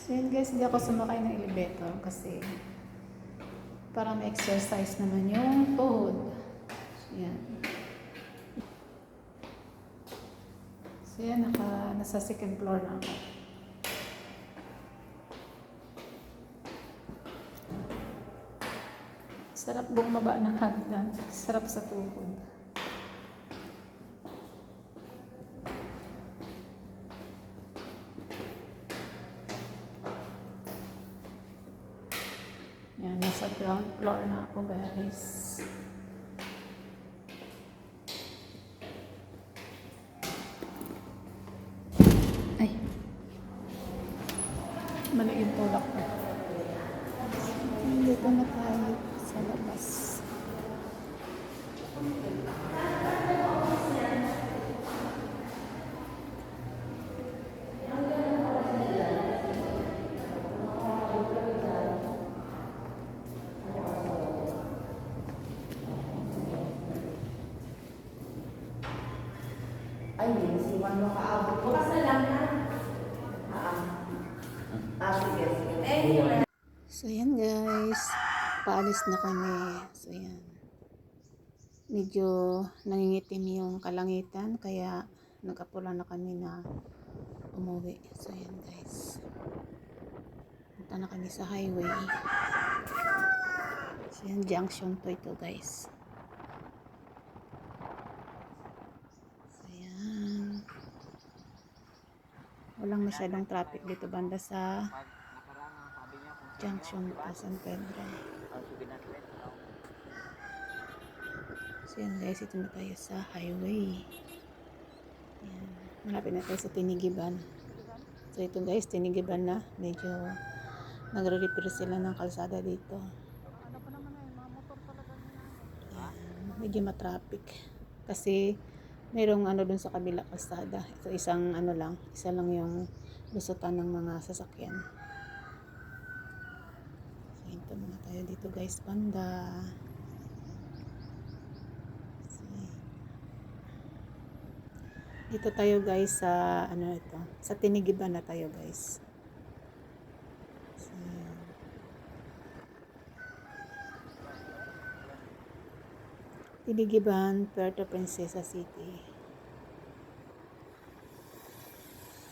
So yun guys, hindi ako sumakay ng elevator kasi para ma-exercise naman yung tuhod. So yan. So yan, nasa second floor na ako. Sarap bumaba ng hagdan. Sarap sa tuhod. Yan, nasa ground floor na ako guys. Ay. Mali yung tulak ko. Dito na tayo sa labas. Ay, hindi. Siwan mo kaabot. Bukas na lang ha. Sige, sige. Thank you. So yan guys. Paalis na kami. So yan. Medyo nangingitim yung kalangitan. Kaya nagkapula na kami na umuwi. So yan guys. Punta na kami sa highway. So yan, junction to ito guys. So yan. Walang masyadong traffic dito banda sa junction to San Pedro. So yan guys, ito na tayo sa highway. Yan. Malapit na tayo sa Tinigiban. So ito guys, Tinigiban na. Medyo nagre-repair sila ng kalsada dito. Yan. Medyo matraffic. Kasi mayroong ano dun sa kabila kalsada. Ito isang ano lang. Isa lang yung lusutan ng mga sasakyan. So ito muna tayo dito guys, banda. Dito tayo guys sa ano ito, sa Tinigiban na tayo guys. So, Tinigiban, Puerto Princesa City.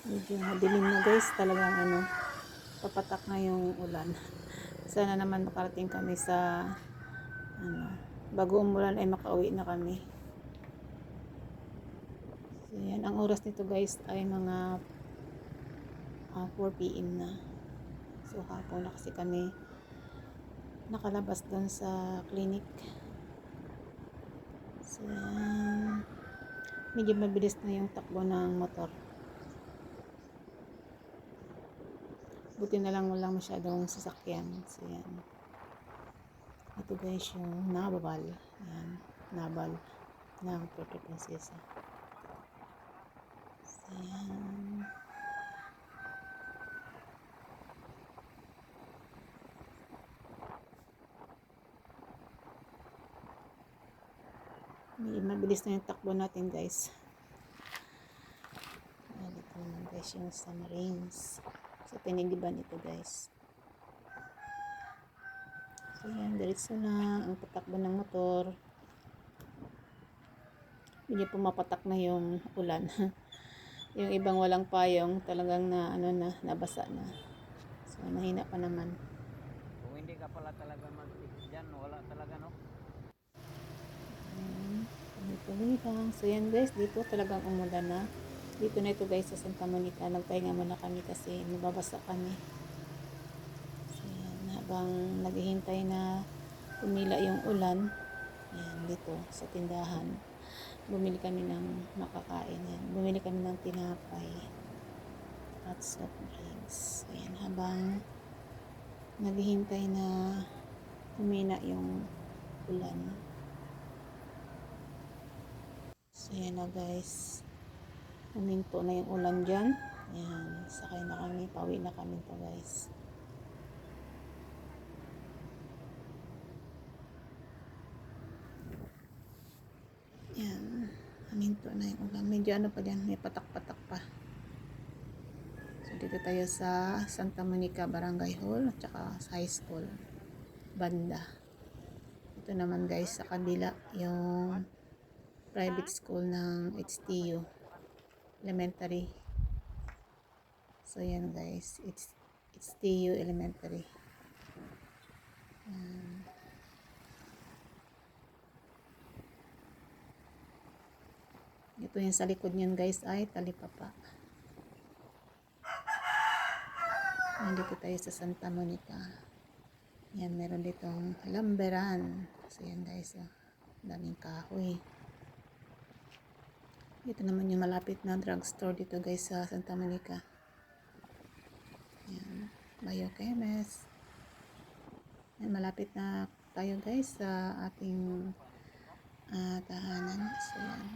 Medyo madilim na guys, talagang ano, papatak na yung ulan. Sana naman makarating kami sa ano, bago umulan ay makauwi na kami. So, yan. Ang oras nito guys ay mga 4 PM na. So hapon na kasi kami nakalabas doon sa clinic. So yan. Medyo mabilis na yung takbo ng motor. Buti na lang walang masyadong sasakyan. So yan. Ito guys yung nabal. Yan. Nabal ng Puerto Princesa. Ayan. Mabilis na yung takbo natin guys. Dito naman guys yung sa Marines. So Tinigiban ito guys. So yan, diretso na ang patakbo ng motor. Medyo pumapatak na yung ulan. Yung ibang walang payong talagang na ano na, nabasa na. So mahina pa naman. Kung hindi ka pala talaga mag-fix dyan, wala talaga no? Tuloy lang. So yan guys, dito talagang umulan na. Dito na ito guys sa Santa Monica. Nagpahinga muna kami kasi nababasa kami. So yan, habang naghihintay na umila yung ulan, yan dito sa tindahan. Bumili kami ng makakain. Yan. Bumili kami ng tinapay at soft drinks. So yan, habang naghihintay na humina yung ulan. So yan na guys, huminto na yung ulan dyan. Yan, sakay na kami, pauwi na kami to guys. Yan, huminto na yung ulan. Medyo ano pa dyan, may patak-patak pa. So Dito tayo sa Santa Monica Barangay Hall at saka sa high school. Banda. Ito naman guys sa kabila yung private school ng HTU Elementary. So yan guys, it's HTU Elementary. Ito yung sa likod niyan guys ay Talipapa. Nandito tayo sa Santa Monica. Yan, meron ditong lamberan. So yan guys, oh, daming kahoy. Ito naman yung malapit na drugstore dito guys sa Santa Monica. Yan, Biochemist. Yan, malapit na tayo guys sa ating tahanan. So yan.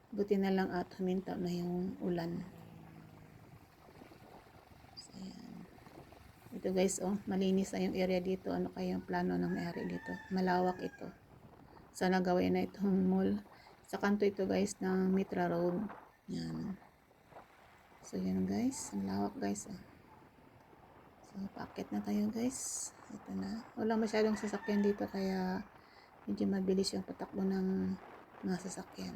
Buti na lang at huminta na yung ulan. So yan. Ito guys, oh, malinis na yung area dito. Ano kaya yung plano ng may-ari dito? Malawak ito. Sana gawin na itong mall. Sa kanto ito guys ng Mitra Road. Yan. So yan guys, ang lawak guys. Oh. So paakit na tayo guys. Ito na. Wala masyadong sasakyan dito kaya medyo mabilis yung patakbo ng mga sasakyan.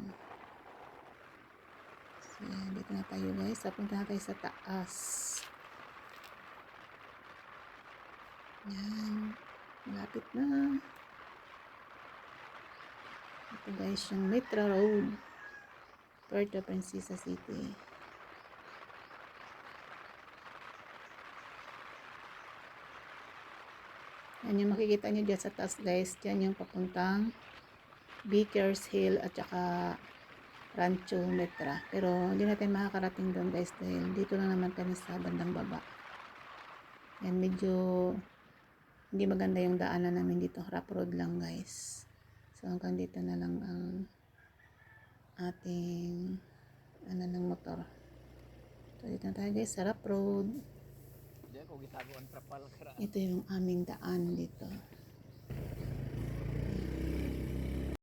So yan, dito na tayo guys. Punta na tayo sa taas. Yan. Malapit na. Ito guys yung Mitra Road. Puerto Princesa City. Yan yung makikita nyo dyan sa taas guys. Dyan yung papuntang Beakers Hill at saka Rancho Mitra. Pero hindi natin makakarating doon guys dahil dito lang naman kami sa bandang baba. Yan, medyo hindi maganda yung daanan namin dito. Rough road lang guys. So hanggang dito na lang ang ating ng motor. So dito na tayo guys sa rough road. Diyan ko gitago ang trapal kara. Ito yung aming daan dito.